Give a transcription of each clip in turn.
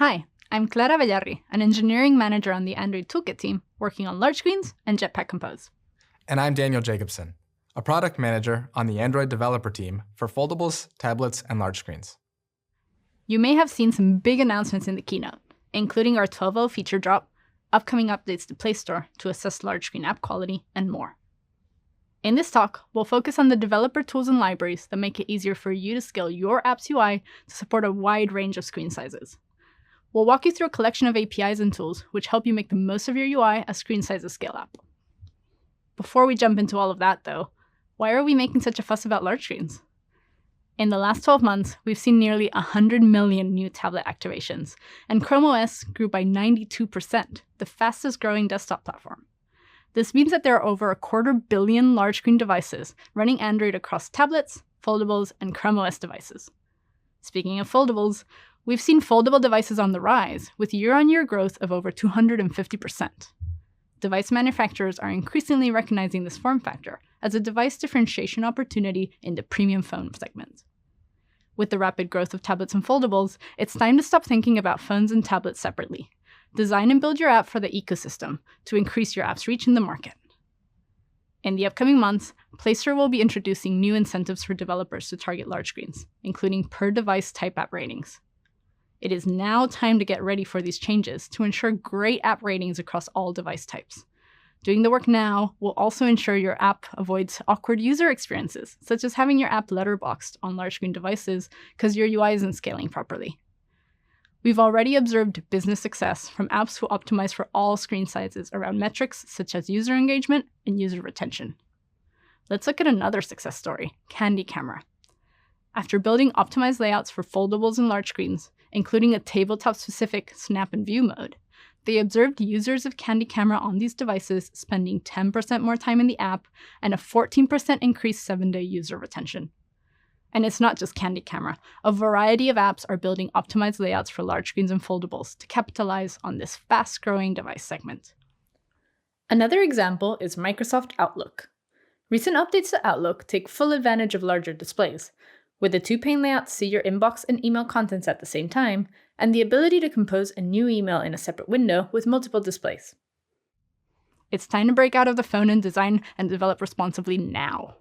Hi, I'm Clara Bayarri, an engineering manager on the Android Toolkit team working on large screens and Jetpack Compose. And I'm Daniel Jacobson, a product manager on the Android developer team for foldables, tablets, and large screens. You may have seen some big announcements in the keynote, including our 12.0 feature drop, upcoming updates to Play Store to assess large screen app quality, and more. In this talk, we'll focus on the developer tools and libraries that make it easier for you to scale your app's UI to support a wide range of screen sizes. We'll walk you through a collection of APIs and tools which help you make the most of your UI as screen sizes scale up. Before we jump into all of that, though, why are we making such a fuss about large screens? In the last 12 months, we've seen nearly 100 million new tablet activations, and Chrome OS grew by 92%, the fastest growing desktop platform. This means that there are over 250 million large screen devices running Android across tablets, foldables, and Chrome OS devices. Speaking of foldables, we've seen foldable devices on the rise, with year-on-year growth of over 250%. Device manufacturers are increasingly recognizing this form factor as a device differentiation opportunity in the premium phone segment. With the rapid growth of tablets and foldables, it's time to stop thinking about phones and tablets separately. Design and build your app for the ecosystem to increase your app's reach in the market. In the upcoming months, Play Store will be introducing new incentives for developers to target large screens, including per-device type app ratings. It is now time to get ready for these changes to ensure great app ratings across all device types. Doing the work now will also ensure your app avoids awkward user experiences, such as having your app letterboxed on large screen devices because your UI isn't scaling properly. We've already observed business success from apps who optimize for all screen sizes around metrics such as user engagement and user retention. Let's look at another success story, Candy Camera. After building optimized layouts for foldables and large screens, including a tabletop-specific snap and view mode, they observed users of Candy Camera on these devices spending 10% more time in the app and a 14% increased 7-day user retention. And it's not just Candy Camera. A variety of apps are building optimized layouts for large screens and foldables to capitalize on this fast-growing device segment. Another example is Microsoft Outlook. Recent updates to Outlook take full advantage of larger displays, with the 2-pane layout to see your inbox and email contents at the same time, and the ability to compose a new email in a separate window with multiple displays. It's time to break out of the phone and design and develop responsibly now.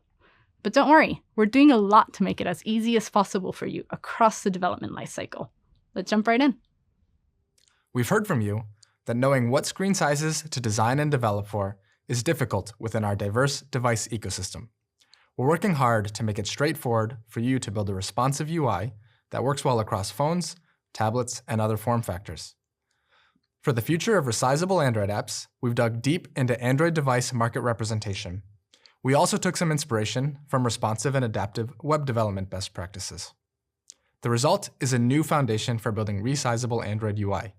But don't worry, we're doing a lot to make it as easy as possible for you across the development lifecycle. Let's jump right in. We've heard from you that knowing what screen sizes to design and develop for is difficult within our diverse device ecosystem. We're working hard to make it straightforward for you to build a responsive UI that works well across phones, tablets, and other form factors. For the future of resizable Android apps, we've dug deep into Android device market representation. We also took some inspiration from responsive and adaptive web development best practices. The result is a new foundation for building resizable Android UI.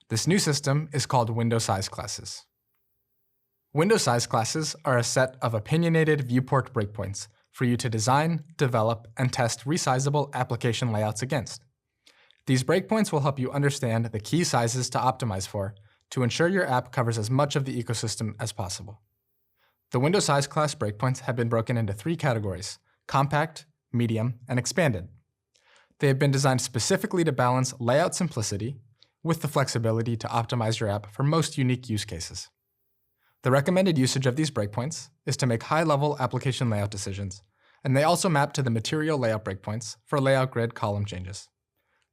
This new system is called window size classes. Window size classes are a set of opinionated viewport breakpoints for you to design, develop, and test resizable application layouts against. These breakpoints will help you understand the key sizes to optimize for to ensure your app covers as much of the ecosystem as possible. The window size class breakpoints have been broken into 3 categories: compact, medium, and expanded. They have been designed specifically to balance layout simplicity with the flexibility to optimize your app for most unique use cases. The recommended usage of these breakpoints is to make high-level application layout decisions, and they also map to the material layout breakpoints for layout grid column changes.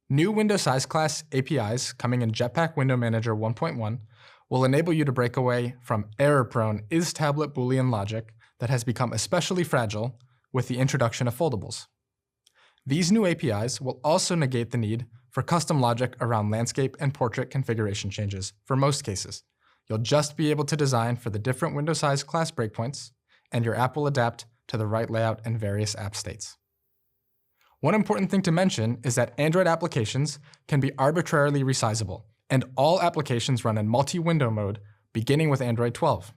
New window size class APIs coming in Jetpack Window Manager 1.1 will enable you to break away from error-prone is-tablet Boolean logic that has become especially fragile with the introduction of foldables. These new APIs will also negate the need for custom logic around landscape and portrait configuration changes for most cases. You'll just be able to design for the different window size class breakpoints, and your app will adapt to the right layout in various app states. One important thing to mention is that Android applications can be arbitrarily resizable, and all applications run in multi-window mode, beginning with Android 12.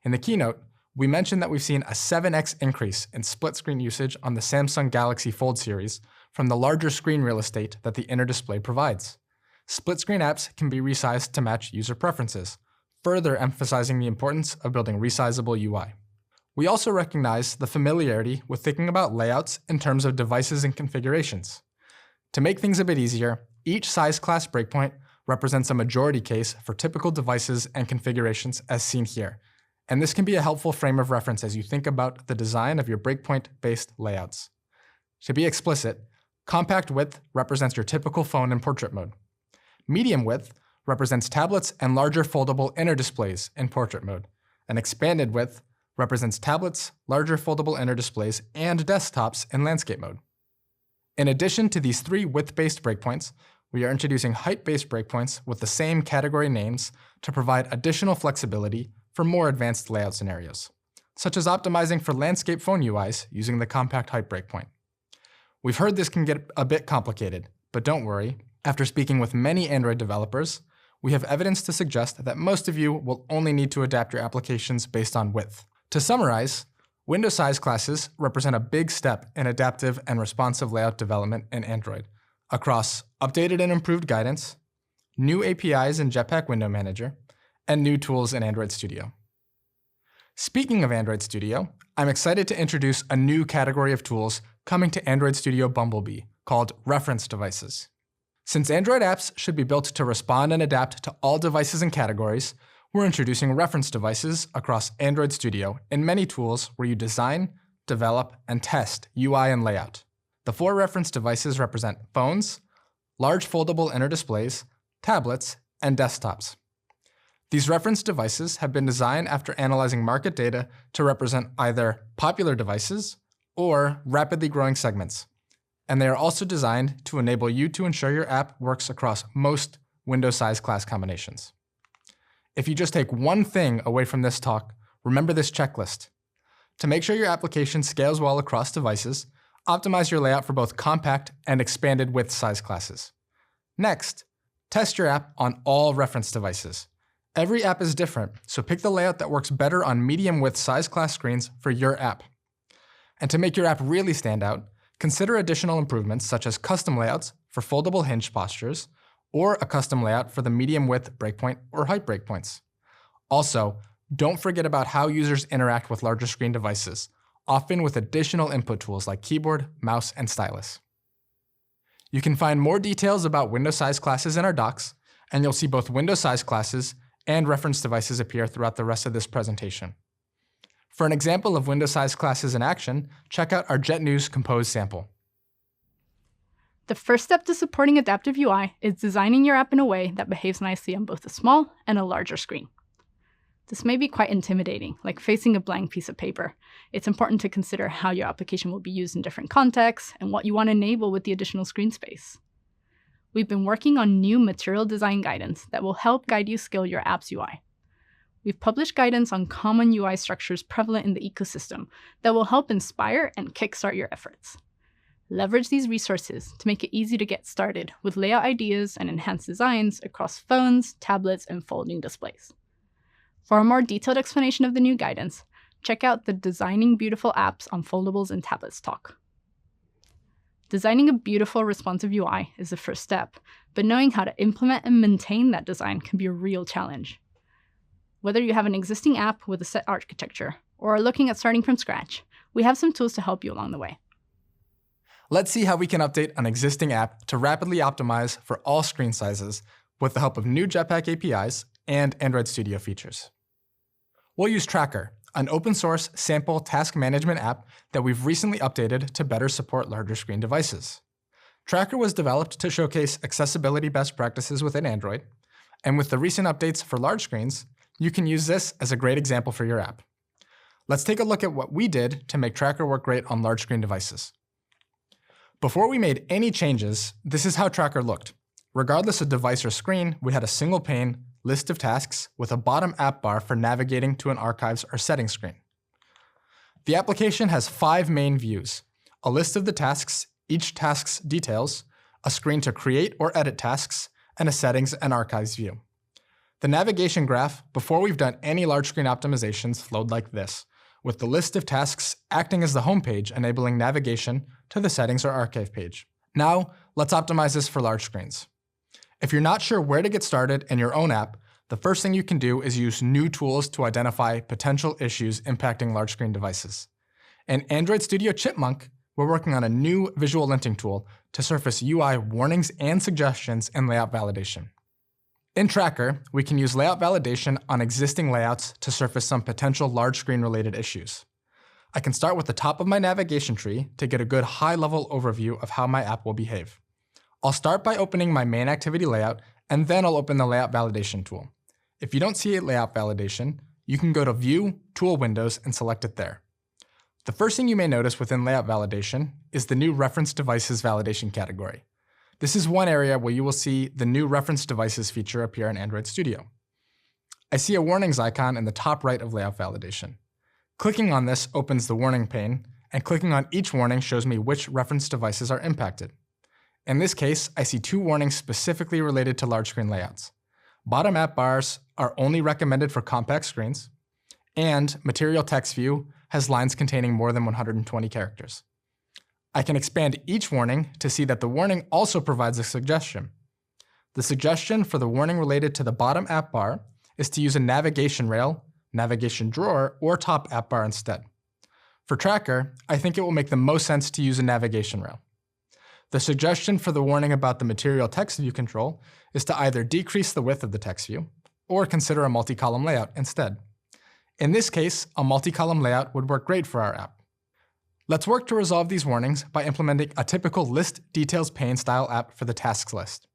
In the keynote, we mentioned that we've seen a 7x increase in split-screen usage on the Samsung Galaxy Fold series from the larger screen real estate that the inner display provides. Split-screen apps can be resized to match user preferences, further emphasizing the importance of building resizable UI. We also recognize the familiarity with thinking about layouts in terms of devices and configurations. To make things a bit easier, each size class breakpoint represents a majority case for typical devices and configurations as seen here, and this can be a helpful frame of reference as you think about the design of your breakpoint-based layouts. To be explicit, compact width represents your typical phone in portrait mode. Medium width represents tablets and larger foldable inner displays in portrait mode, and expanded width represents tablets, larger foldable inner displays, and desktops in landscape mode. In addition to these 3 width-based breakpoints, we are introducing height-based breakpoints with the same category names to provide additional flexibility for more advanced layout scenarios, such as optimizing for landscape phone UIs using the compact height breakpoint. We've heard this can get a bit complicated, but don't worry. After speaking with many Android developers, we have evidence to suggest that most of you will only need to adapt your applications based on width. To summarize, window size classes represent a big step in adaptive and responsive layout development in Android across updated and improved guidance, new APIs in Jetpack Window Manager, and new tools in Android Studio. Speaking of Android Studio, I'm excited to introduce a new category of tools coming to Android Studio Bumblebee called reference devices. Since Android apps should be built to respond and adapt to all devices and categories, we're introducing reference devices across Android Studio in many tools where you design, develop, and test UI and layout. The 4 reference devices represent phones, large foldable inner displays, tablets, and desktops. These reference devices have been designed after analyzing market data to represent either popular devices or rapidly growing segments. And they are also designed to enable you to ensure your app works across most window size class combinations. If you just take one thing away from this talk, remember this checklist. To make sure your application scales well across devices, optimize your layout for both compact and expanded width size classes. Next, test your app on all reference devices. Every app is different, so pick the layout that works better on medium width size class screens for your app. And to make your app really stand out, consider additional improvements such as custom layouts for foldable hinge postures, or a custom layout for the medium width breakpoint or height breakpoints. Also, don't forget about how users interact with larger screen devices, often with additional input tools like keyboard, mouse, and stylus. You can find more details about window size classes in our docs, and you'll see both window size classes and reference devices appear throughout the rest of this presentation. For an example of window size classes in action, check out our JetNews Compose sample. The first step to supporting adaptive UI is designing your app in a way that behaves nicely on both a small and a larger screen. This may be quite intimidating, like facing a blank piece of paper. It's important to consider how your application will be used in different contexts and what you want to enable with the additional screen space. We've been working on new material design guidance that will help guide you scale your app's UI. We've published guidance on common UI structures prevalent in the ecosystem that will help inspire and kickstart your efforts. Leverage these resources to make it easy to get started with layout ideas and enhanced designs across phones, tablets, and folding displays. For a more detailed explanation of the new guidance, check out the Designing Beautiful Apps on Foldables and Tablets talk. Designing a beautiful, responsive UI is the first step, but knowing how to implement and maintain that design can be a real challenge. Whether you have an existing app with a set architecture or are looking at starting from scratch, we have some tools to help you along the way. Let's see how we can update an existing app to rapidly optimize for all screen sizes with the help of new Jetpack APIs and Android Studio features. We'll use Tracker, an open-source sample task management app that we've recently updated to better support larger screen devices. Tracker was developed to showcase accessibility best practices within Android, and with the recent updates for large screens, you can use this as a great example for your app. Let's take a look at what we did to make Tracker work great on large screen devices. Before we made any changes, this is how Tracker looked. Regardless of device or screen, we had a single pane list of tasks with a bottom app bar for navigating to an archives or settings screen. The application has 5 main views: a list of the tasks, each task's details, a screen to create or edit tasks, and a settings and archives view. The navigation graph, before we've done any large screen optimizations, flowed like this, with the list of tasks acting as the home page, enabling navigation to the settings or archive page. Now, let's optimize this for large screens. If you're not sure where to get started in your own app, the first thing you can do is use new tools to identify potential issues impacting large screen devices. In Android Studio Chipmunk, we're working on a new visual linting tool to surface UI warnings and suggestions in layout validation. In Tracker, we can use layout validation on existing layouts to surface some potential large screen related issues. I can start with the top of my navigation tree to get a good high-level overview of how my app will behave. I'll start by opening my main activity layout, and then I'll open the layout validation tool. If you don't see a layout validation, you can go to View, Tool Windows, and select it there. The first thing you may notice within layout validation is the new reference devices validation category. This is one area where you will see the new reference devices feature appear in Android Studio. I see a warnings icon in the top right of layout validation. Clicking on this opens the warning pane, and clicking on each warning shows me which reference devices are impacted. In this case, I see 2 warnings specifically related to large screen layouts. Bottom app bars are only recommended for compact screens, and Material Text View has lines containing more than 120 characters. I can expand each warning to see that the warning also provides a suggestion. The suggestion for the warning related to the bottom app bar is to use a navigation rail, navigation drawer, or top app bar instead. For Tracker, I think it will make the most sense to use a navigation rail. The suggestion for the warning about the Material Text View control is to either decrease the width of the text view or consider a multi-column layout instead. In this case, a multi-column layout would work great for our app. Let's work to resolve these warnings by implementing a typical list details pane style app for the tasks list.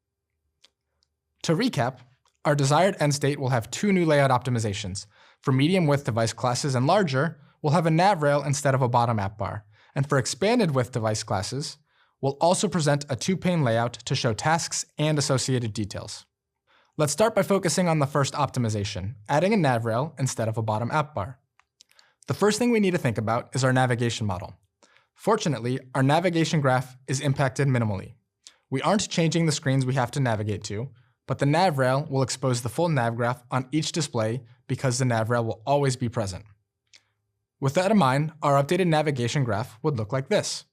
To recap, our desired end state will have 2 new layout optimizations. For medium width device classes and larger, we'll have a nav rail instead of a bottom app bar. And for expanded width device classes, we'll also present a 2-pane layout to show tasks and associated details. Let's start by focusing on the first optimization, adding a nav rail instead of a bottom app bar. The first thing we need to think about is our navigation model. Fortunately, our navigation graph is impacted minimally. We aren't changing the screens we have to navigate to, but the nav rail will expose the full nav graph on each display because the nav rail will always be present. With that in mind, our updated navigation graph would look like this.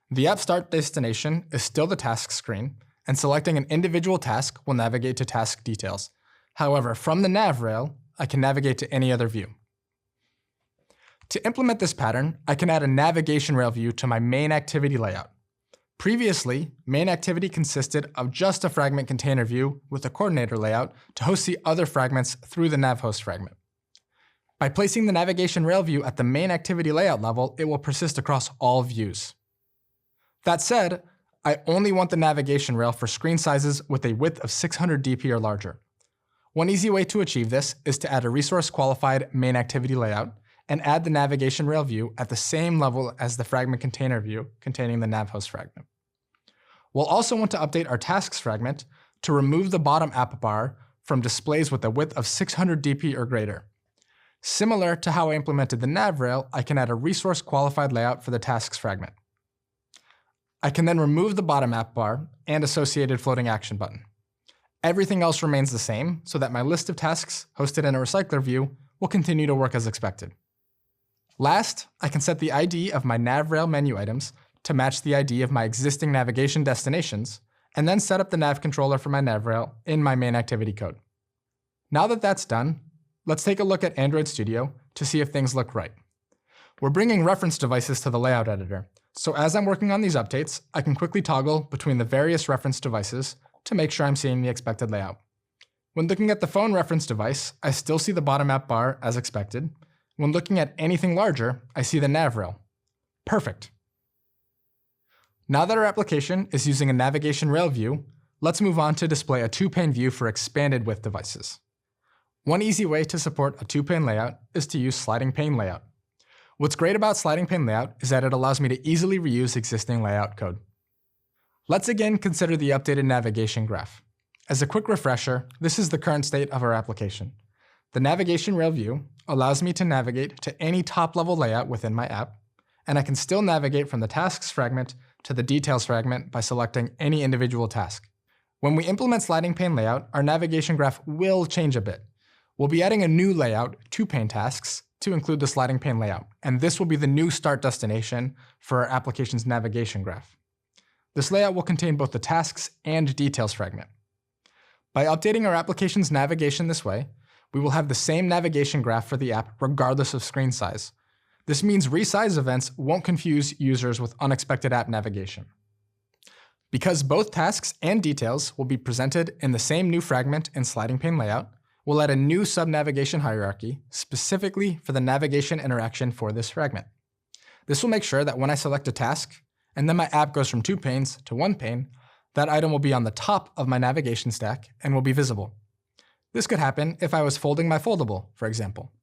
The app start destination is still the task screen, and selecting an individual task will navigate to task details. However, from the nav rail, I can navigate to any other view. To implement this pattern, I can add a navigation rail view to my main activity layout. Previously, main activity consisted of just a fragment container view with a coordinator layout to host the other fragments through the nav host fragment. By placing the navigation rail view at the main activity layout level, it will persist across all views. That said, I only want the navigation rail for screen sizes with a width of 600 dp or larger. One easy way to achieve this is to add a resource-qualified main activity layout and add the navigation rail view at the same level as the fragment container view containing the nav host fragment. We'll also want to update our tasks fragment to remove the bottom app bar from displays with a width of 600 dp or greater. Similar to how I implemented the nav rail, I can add a resource-qualified layout for the tasks fragment. I can then remove the bottom app bar and associated floating action button. Everything else remains the same so that my list of tasks hosted in a recycler view will continue to work as expected. Last, I can set the ID of my nav rail menu items to match the ID of my existing navigation destinations, and then set up the nav controller for my nav rail in my main activity code. Now that that's done, let's take a look at Android Studio to see if things look right. We're bringing reference devices to the layout editor, so as I'm working on these updates, I can quickly toggle between the various reference devices to make sure I'm seeing the expected layout. When looking at the phone reference device, I still see the bottom app bar as expected. When looking at anything larger, I see the nav rail. Perfect. Now that our application is using a navigation rail view, let's move on to display a 2-pane view for expanded width devices. One easy way to support a 2-pane layout is to use sliding pane layout. What's great about sliding pane layout is that it allows me to easily reuse existing layout code. Let's again consider the updated navigation graph. As a quick refresher, this is the current state of our application. The navigation rail view allows me to navigate to any top-level layout within my app, and I can still navigate from the tasks fragment to the details fragment by selecting any individual task. When we implement sliding pane layout, our navigation graph will change a bit. We'll be adding a new layout, 2-pane tasks, to include the sliding pane layout, and this will be the new start destination for our application's navigation graph. This layout will contain both the tasks and details fragment. By updating our application's navigation this way, we will have the same navigation graph for the app regardless of screen size. This means resize events won't confuse users with unexpected app navigation. Because both tasks and details will be presented in the same new fragment in sliding pane layout, we'll add a new sub-navigation hierarchy specifically for the navigation interaction for this fragment. This will make sure that when I select a task, and then my app goes from 2 panes to 1 pane, that item will be on the top of my navigation stack and will be visible. This could happen if I was folding my foldable, for example.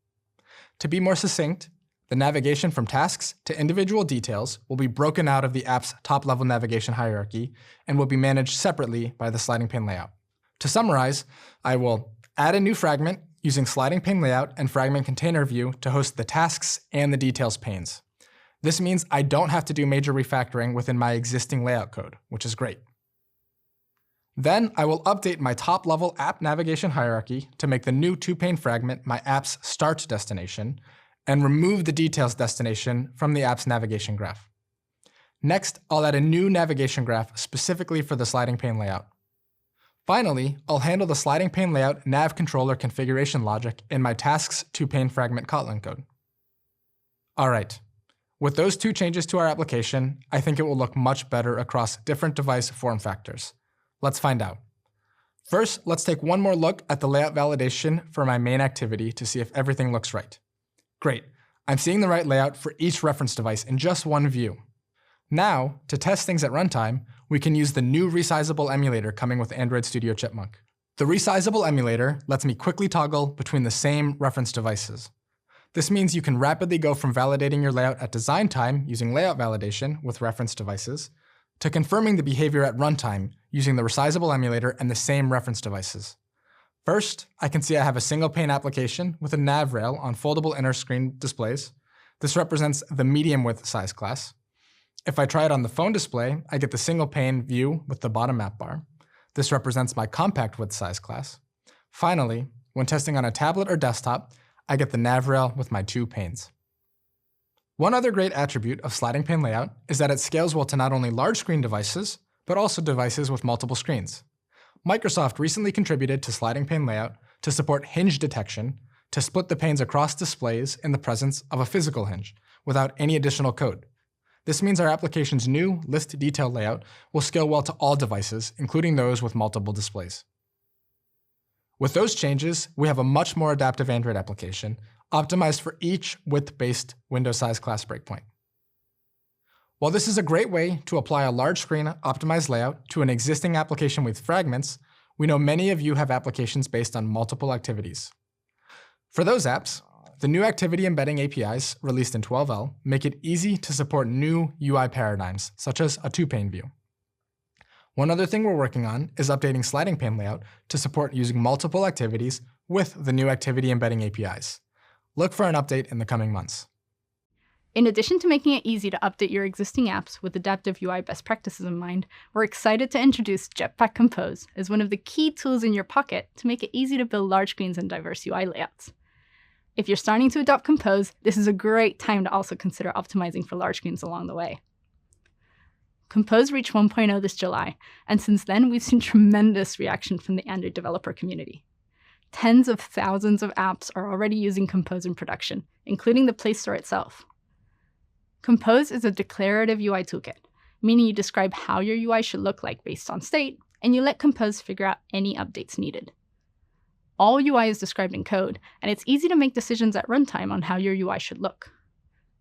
To be more succinct, the navigation from tasks to individual details will be broken out of the app's top-level navigation hierarchy and will be managed separately by the sliding pane layout. To summarize, I will add a new fragment using sliding pane layout and fragment container view to host the tasks and the details panes. This means I don't have to do major refactoring within my existing layout code, which is great. Then I will update my top-level app navigation hierarchy to make the new 2-pane fragment my app's start destination, and remove the details destination from the app's navigation graph. Next, I'll add a new navigation graph specifically for the sliding pane layout. Finally, I'll handle the sliding pane layout nav controller configuration logic in my tasks 2-pane fragment Kotlin code. All right, with those 2 changes to our application, I think it will look much better across different device form factors. Let's find out. First, let's take one more look at the layout validation for my main activity to see if everything looks right. Great, I'm seeing the right layout for each reference device in just one view. Now, to test things at runtime, we can use the new Resizable Emulator coming with Android Studio Chipmunk. The Resizable Emulator lets me quickly toggle between the same reference devices. This means you can rapidly go from validating your layout at design time using layout validation with reference devices, to confirming the behavior at runtime using the Resizable Emulator and the same reference devices. First, I can see I have a single pane application with a nav rail on foldable inner screen displays. This represents the medium width size class. If I try it on the phone display, I get the single pane view with the bottom map bar. This represents my compact width size class. Finally, when testing on a tablet or desktop, I get the nav rail with my 2 panes. One other great attribute of sliding pane layout is that it scales well to not only large screen devices, but also devices with multiple screens. Microsoft recently contributed to sliding pane layout to support hinge detection to split the panes across displays in the presence of a physical hinge without any additional code. This means our application's new list detail layout will scale well to all devices, including those with multiple displays. With those changes, we have a much more adaptive Android application, optimized for each width-based window size class breakpoint. While this is a great way to apply a large screen optimized layout to an existing application with fragments, we know many of you have applications based on multiple activities. For those apps, the new activity embedding APIs released in 12L make it easy to support new UI paradigms, such as a 2-pane view. One other thing we're working on is updating sliding pane layout to support using multiple activities with the new activity embedding APIs. Look for an update in the coming months. In addition to making it easy to update your existing apps with adaptive UI best practices in mind, we're excited to introduce Jetpack Compose as one of the key tools in your pocket to make it easy to build large screens and diverse UI layouts. If you're starting to adopt Compose, this is a great time to also consider optimizing for large screens along the way. Compose reached 1.0 this July, and since then we've seen tremendous reaction from the Android developer community. Tens of thousands of apps are already using Compose in production, including the Play Store itself. Compose is a declarative UI toolkit, meaning you describe how your UI should look like based on state, and you let Compose figure out any updates needed. All UI is described in code, and it's easy to make decisions at runtime on how your UI should look.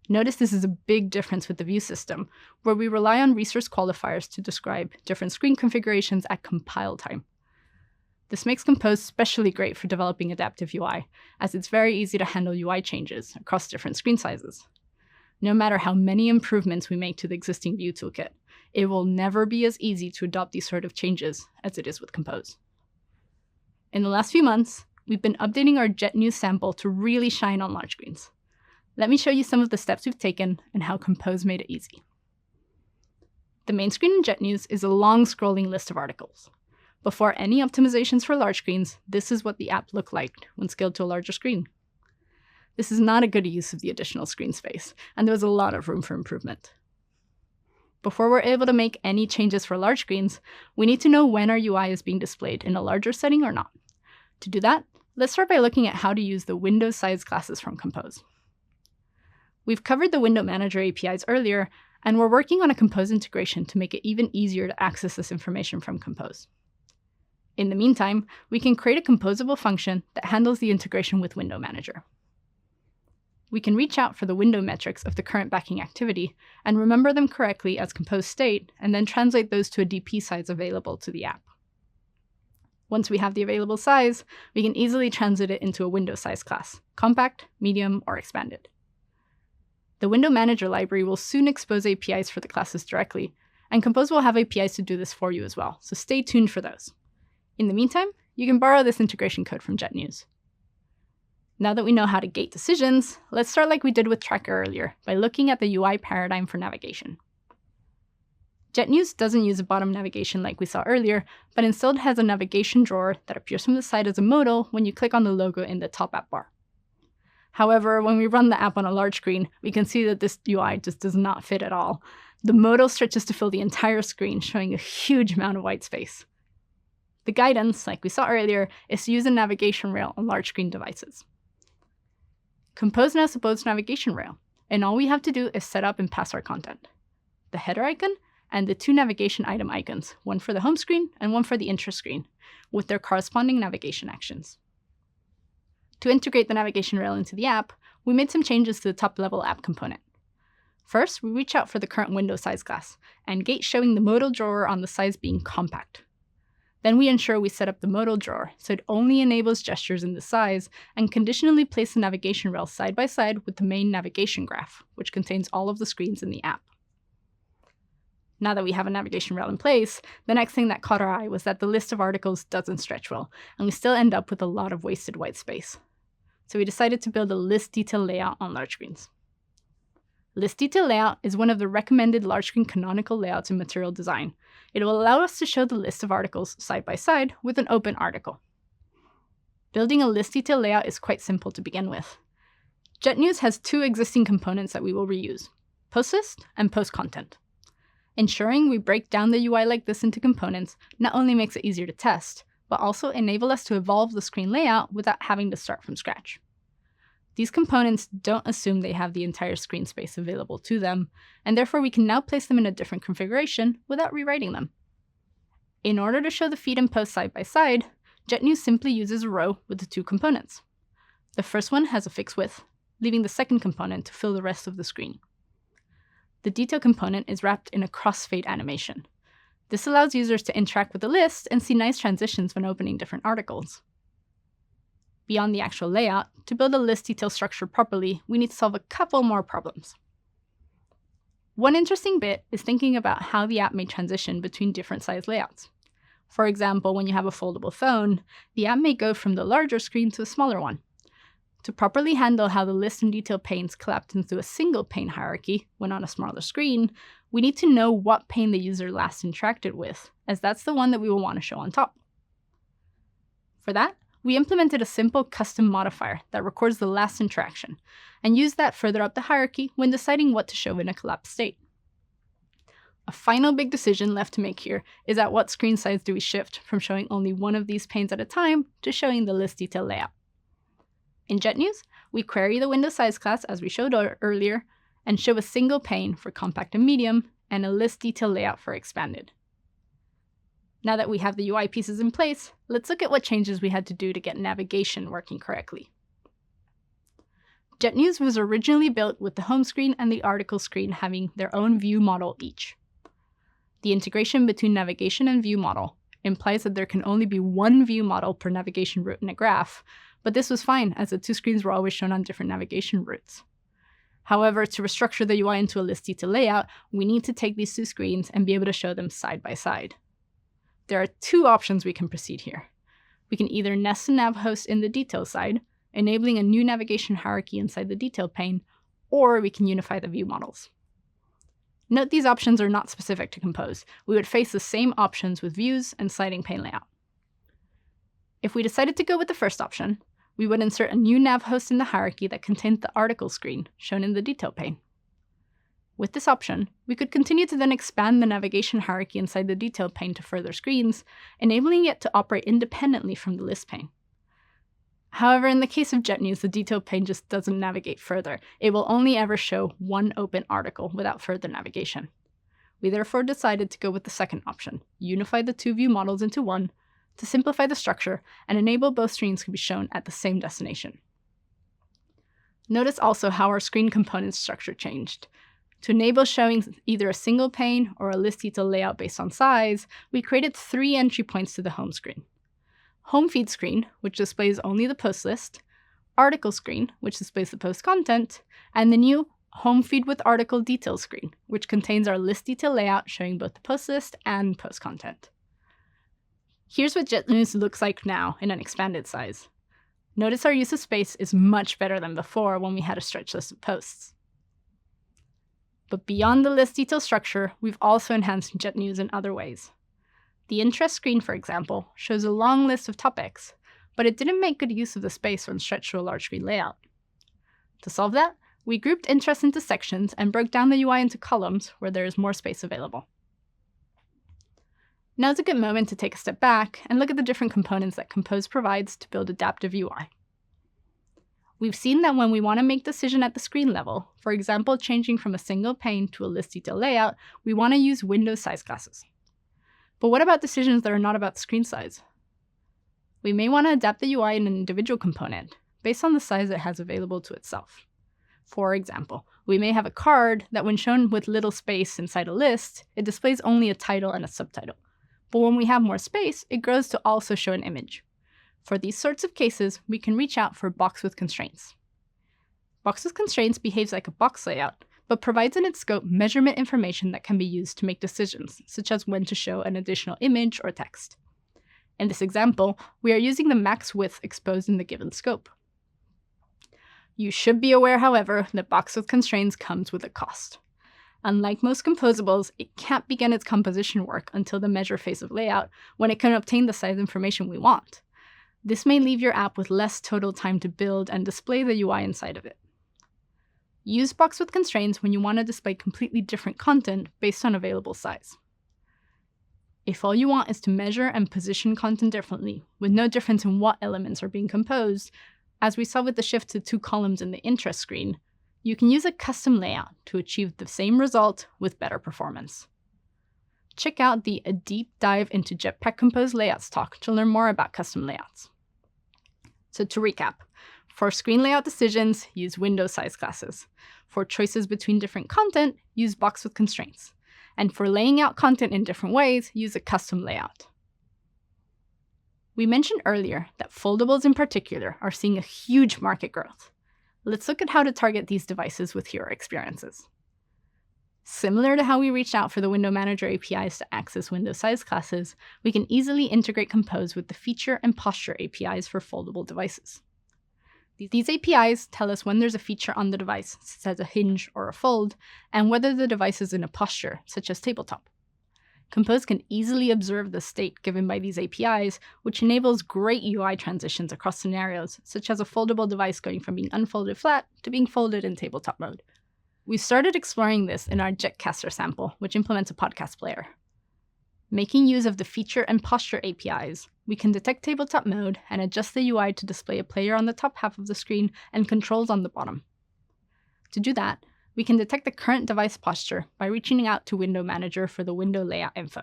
Notice this is a big difference with the view system, where we rely on resource qualifiers to describe different screen configurations at compile time. This makes Compose especially great for developing adaptive UI, as it's very easy to handle UI changes across different screen sizes. No matter how many improvements we make to the existing View toolkit, it will never be as easy to adopt these sort of changes as it is with Compose. In the last few months, we've been updating our Jet News sample to really shine on large screens. Let me show you some of the steps we've taken and how Compose made it easy. The main screen in Jet News is a long scrolling list of articles. Before any optimizations for large screens, this is what the app looked like when scaled to a larger screen. This is not a good use of the additional screen space, and there was a lot of room for improvement. Before we're able to make any changes for large screens, we need to know when our UI is being displayed in a larger setting or not. To do that, let's start by looking at how to use the window size classes from Compose. We've covered the window manager APIs earlier, and we're working on a Compose integration to make it even easier to access this information from Compose. In the meantime, we can create a composable function that handles the integration with Window Manager. We can reach out for the window metrics of the current backing activity and remember them correctly as compose state, and then translate those to a DP size available to the app. Once we have the available size, we can easily translate it into a window size class, compact, medium, or expanded. The Window Manager library will soon expose APIs for the classes directly, and Compose will have APIs to do this for you as well, so stay tuned for those. In the meantime, you can borrow this integration code from JetNews. Now that we know how to gate decisions, let's start like we did with Tracker earlier, by looking at the UI paradigm for navigation. JetNews doesn't use a bottom navigation like we saw earlier, but instead has a navigation drawer that appears from the side as a modal when you click on the logo in the top app bar. However, when we run the app on a large screen, we can see that this UI just does not fit at all. The modal stretches to fill the entire screen, showing a huge amount of white space. The guidance, like we saw earlier, is to use a navigation rail on large screen devices. Compose now supports navigation rail, and all we have to do is set up and pass our content. The header icon and the two navigation item icons, one for the home screen and one for the intro screen, with their corresponding navigation actions. To integrate the navigation rail into the app, we made some changes to the top-level app component. First, we reach out for the current window size class, and gate showing the modal drawer on the size being compact. Then we ensure we set up the modal drawer so it only enables gestures in the size, and conditionally place the navigation rail side by side with the main navigation graph, which contains all of the screens in the app. Now that we have a navigation rail in place, the next thing that caught our eye was that the list of articles doesn't stretch well, and we still end up with a lot of wasted white space. So we decided to build a list detail layout on large screens. List detail layout is one of the recommended large screen canonical layouts in material design. It will allow us to show the list of articles side by side with an open article. Building a list detail layout is quite simple to begin with. JetNews has two existing components that we will reuse, PostList and PostContent. Ensuring we break down the UI like this into components not only makes it easier to test, but also enable us to evolve the screen layout without having to start from scratch. These components don't assume they have the entire screen space available to them, and therefore we can now place them in a different configuration without rewriting them. In order to show the feed and post side by side, JetNews simply uses a row with the two components. The first one has a fixed width, leaving the second component to fill the rest of the screen. The detail component is wrapped in a crossfade animation. This allows users to interact with the list and see nice transitions when opening different articles. Beyond the actual layout, to build a list detail structure properly, we need to solve a couple more problems. One interesting bit is thinking about how the app may transition between different size layouts. For example, when you have a foldable phone, the app may go from the larger screen to a smaller one. To properly handle how the list and detail panes collapse into a single pane hierarchy when on a smaller screen, we need to know what pane the user last interacted with, as that's the one that we will want to show on top. For that, we implemented a simple custom modifier that records the last interaction, and use that further up the hierarchy when deciding what to show in a collapsed state. A final big decision left to make here is at what screen size do we shift from showing only one of these panes at a time to showing the list detail layout. In JetNews, we query the window size class as we showed earlier, and show a single pane for compact and medium, and a list detail layout for expanded. Now that we have the UI pieces in place, let's look at what changes we had to do to get navigation working correctly. JetNews was originally built with the home screen and the article screen having their own view model each. The integration between navigation and view model implies that there can only be one view model per navigation route in a graph, but this was fine as the two screens were always shown on different navigation routes. However, to restructure the UI into a list detail layout, we need to take these two screens and be able to show them side by side. There are two options we can proceed here. We can either nest a nav host in the detail side, enabling a new navigation hierarchy inside the detail pane, or we can unify the view models. Note these options are not specific to Compose. We would face the same options with views and sliding pane layout. If we decided to go with the first option, we would insert a new nav host in the hierarchy that contains the article screen, shown in the detail pane. With this option, we could continue to then expand the navigation hierarchy inside the detail pane to further screens, enabling it to operate independently from the list pane. However, in the case of JetNews, the detail pane just doesn't navigate further. It will only ever show one open article without further navigation. We therefore decided to go with the second option, unify the two view models into one, to simplify the structure and enable both screens to be shown at the same destination. Notice also how our screen component structure changed. To enable showing either a single pane or a list detail layout based on size, we created 3 entry points to the home screen. Home feed screen, which displays only the post list, article screen, which displays the post content, and the new home feed with article details screen, which contains our list detail layout showing both the post list and post content. Here's what JetNews looks like now in an expanded size. Notice our use of space is much better than before when we had a stretched list of posts. But beyond the list detail structure, we've also enhanced JetNews in other ways. The interest screen, for example, shows a long list of topics, but it didn't make good use of the space when stretched to a large screen layout. To solve that, we grouped interest into sections and broke down the UI into columns where there is more space available. Now's a good moment to take a step back and look at the different components that Compose provides to build adaptive UI. We've seen that when we want to make decisions at the screen level, for example, changing from a single pane to a list detail layout, we want to use window size classes. But what about decisions that are not about screen size? We may want to adapt the UI in an individual component based on the size it has available to itself. For example, we may have a card that when shown with little space inside a list, it displays only a title and a subtitle. But when we have more space, it grows to also show an image. For these sorts of cases, we can reach out for box with constraints. Box with constraints behaves like a box layout, but provides in its scope measurement information that can be used to make decisions, such as when to show an additional image or text. In this example, we are using the max width exposed in the given scope. You should be aware, however, that box with constraints comes with a cost. Unlike most composables, it can't begin its composition work until the measure phase of layout, when it can obtain the size information we want. This may leave your app with less total time to build and display the UI inside of it. Use box with constraints when you want to display completely different content based on available size. If all you want is to measure and position content differently, with no difference in what elements are being composed, as we saw with the shift to 2 columns in the interest screen, you can use a custom layout to achieve the same result with better performance. Check out the A Deep Dive into Jetpack Compose Layouts talk to learn more about custom layouts. So to recap, for screen layout decisions, use window size classes. For choices between different content, use box with constraints. And for laying out content in different ways, use a custom layout. We mentioned earlier that foldables in particular are seeing a huge market growth. Let's look at how to target these devices with hero experiences. Similar to how we reached out for the window manager APIs to access window size classes, we can easily integrate Compose with the feature and posture APIs for foldable devices. These APIs tell us when there's a feature on the device, such as a hinge or a fold, and whether the device is in a posture, such as tabletop. Compose can easily observe the state given by these APIs, which enables great UI transitions across scenarios, such as a foldable device going from being unfolded flat to being folded in tabletop mode. We started exploring this in our Jetcaster sample, which implements a podcast player. Making use of the feature and posture APIs, we can detect tabletop mode and adjust the UI to display a player on the top half of the screen and controls on the bottom. To do that, we can detect the current device posture by reaching out to Window Manager for the window layout info,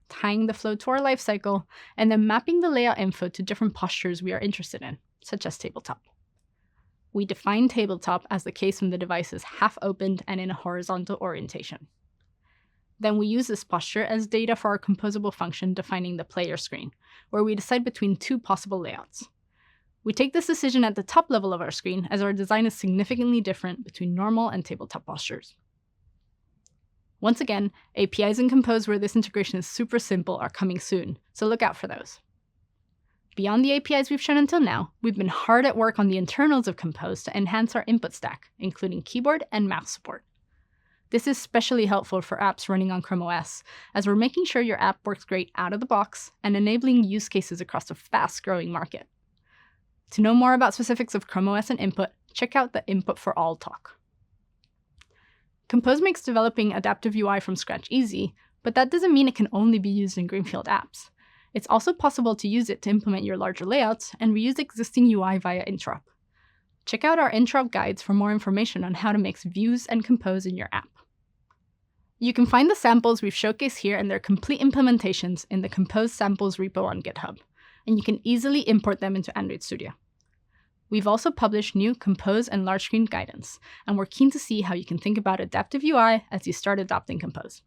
tying the flow to our lifecycle, and then mapping the layout info to different postures we are interested in, such as tabletop. We define tabletop as the case when the device is half opened and in a horizontal orientation. Then we use this posture as data for our composable function defining the player screen, where we decide between 2 possible layouts. We take this decision at the top level of our screen as our design is significantly different between normal and tabletop postures. Once again, APIs in Compose where this integration is super simple are coming soon, so look out for those. Beyond the APIs we've shown until now, we've been hard at work on the internals of Compose to enhance our input stack, including keyboard and mouse support. This is especially helpful for apps running on Chrome OS, as we're making sure your app works great out of the box and enabling use cases across a fast-growing market. To know more about specifics of Chrome OS and input, check out the Input for All talk. Compose makes developing adaptive UI from scratch easy, but that doesn't mean it can only be used in greenfield apps. It's also possible to use it to implement your larger layouts and reuse existing UI via interop. Check out our interop guides for more information on how to mix views and compose in your app. You can find the samples we've showcased here and their complete implementations in the Compose Samples repo on GitHub, and you can easily import them into Android Studio. We've also published new Compose and large screen guidance, and we're keen to see how you can think about adaptive UI as you start adopting Compose.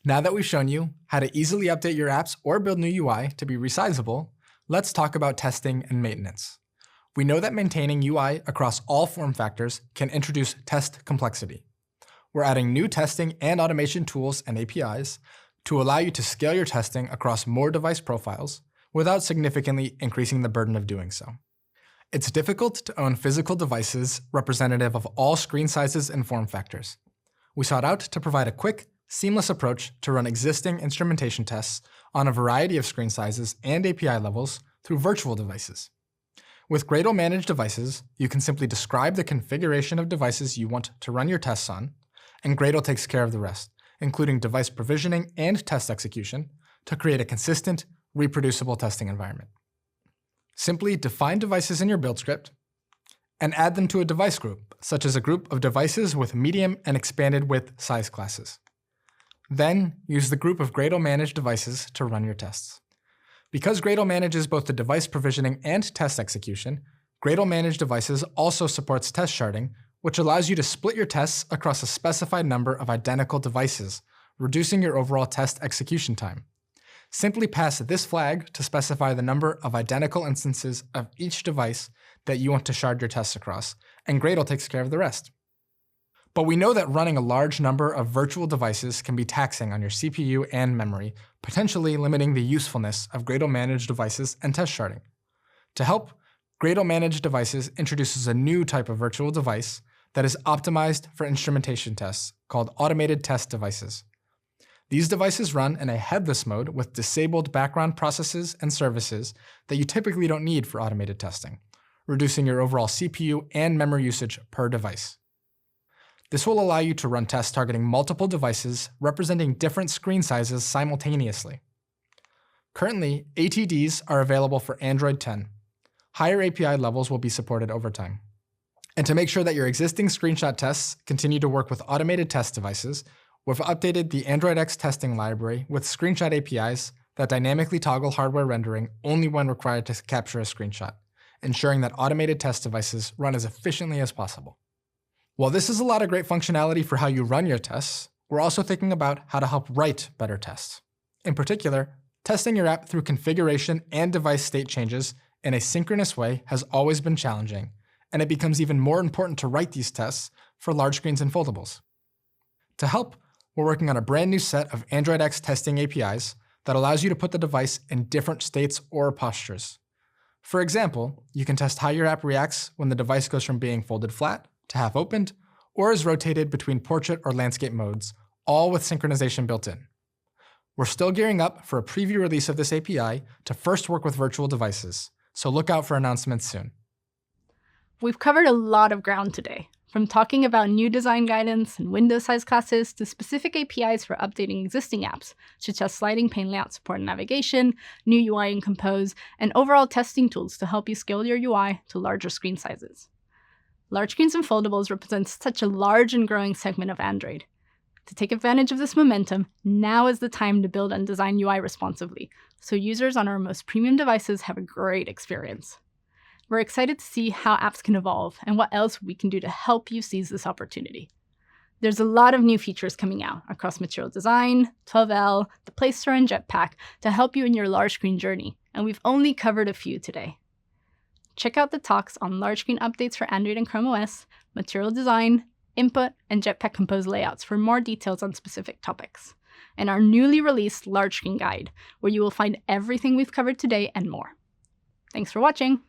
Now that we've shown you how to easily update your apps or build new UI to be resizable, let's talk about testing and maintenance. We know that maintaining UI across all form factors can introduce test complexity. We're adding new testing and automation tools and APIs to allow you to scale your testing across more device profiles without significantly increasing the burden of doing so. It's difficult to own physical devices representative of all screen sizes and form factors. We sought out to provide a quick, seamless approach to run existing instrumentation tests on a variety of screen sizes and API levels through virtual devices. With Gradle managed devices, you can simply describe the configuration of devices you want to run your tests on, and Gradle takes care of the rest, including device provisioning and test execution, to create a consistent, reproducible testing environment. Simply define devices in your build script and add them to a device group, such as a group of devices with medium and expanded width size classes. Then use the group of Gradle managed devices to run your tests. Because Gradle manages both the device provisioning and test execution, Gradle managed devices also supports test sharding, which allows you to split your tests across a specified number of identical devices, reducing your overall test execution time. Simply pass this flag to specify the number of identical instances of each device that you want to shard your tests across, and Gradle takes care of the rest. But we know that running a large number of virtual devices can be taxing on your CPU and memory, potentially limiting the usefulness of Gradle managed devices and test sharding. To help, Gradle managed devices introduces a new type of virtual device that is optimized for instrumentation tests called automated test devices. These devices run in a headless mode with disabled background processes and services that you typically don't need for automated testing, reducing your overall CPU and memory usage per device. This will allow you to run tests targeting multiple devices representing different screen sizes simultaneously. Currently, ATDs are available for Android 10. Higher API levels will be supported over time. And to make sure that your existing screenshot tests continue to work with automated test devices, we've updated the Android X testing library with screenshot APIs that dynamically toggle hardware rendering only when required to capture a screenshot, ensuring that automated test devices run as efficiently as possible. While this is a lot of great functionality for how you run your tests, we're also thinking about how to help write better tests. In particular, testing your app through configuration and device state changes in a synchronous way has always been challenging, and it becomes even more important to write these tests for large screens and foldables. To help, we're working on a brand new set of Android X testing APIs that allows you to put the device in different states or postures. For example, you can test how your app reacts when the device goes from being folded flat to half opened, or is rotated between portrait or landscape modes, all with synchronization built in. We're still gearing up for a preview release of this API to first work with virtual devices, so look out for announcements soon. We've covered a lot of ground today, from talking about new design guidance and window size classes to specific APIs for updating existing apps, such as sliding PaneLayout support and navigation, new UI in Compose, and overall testing tools to help you scale your UI to larger screen sizes. Large screens and foldables represent such a large and growing segment of Android. To take advantage of this momentum, now is the time to build and design UI responsively, so users on our most premium devices have a great experience. We're excited to see how apps can evolve and what else we can do to help you seize this opportunity. There's a lot of new features coming out across Material Design, 12L, the Play Store, and Jetpack to help you in your large screen journey, and we've only covered a few today. Check out the talks on large screen updates for Android and Chrome OS, Material Design, Input, and Jetpack Compose Layouts for more details on specific topics, and our newly released large screen guide, where you will find everything we've covered today and more. Thanks for watching!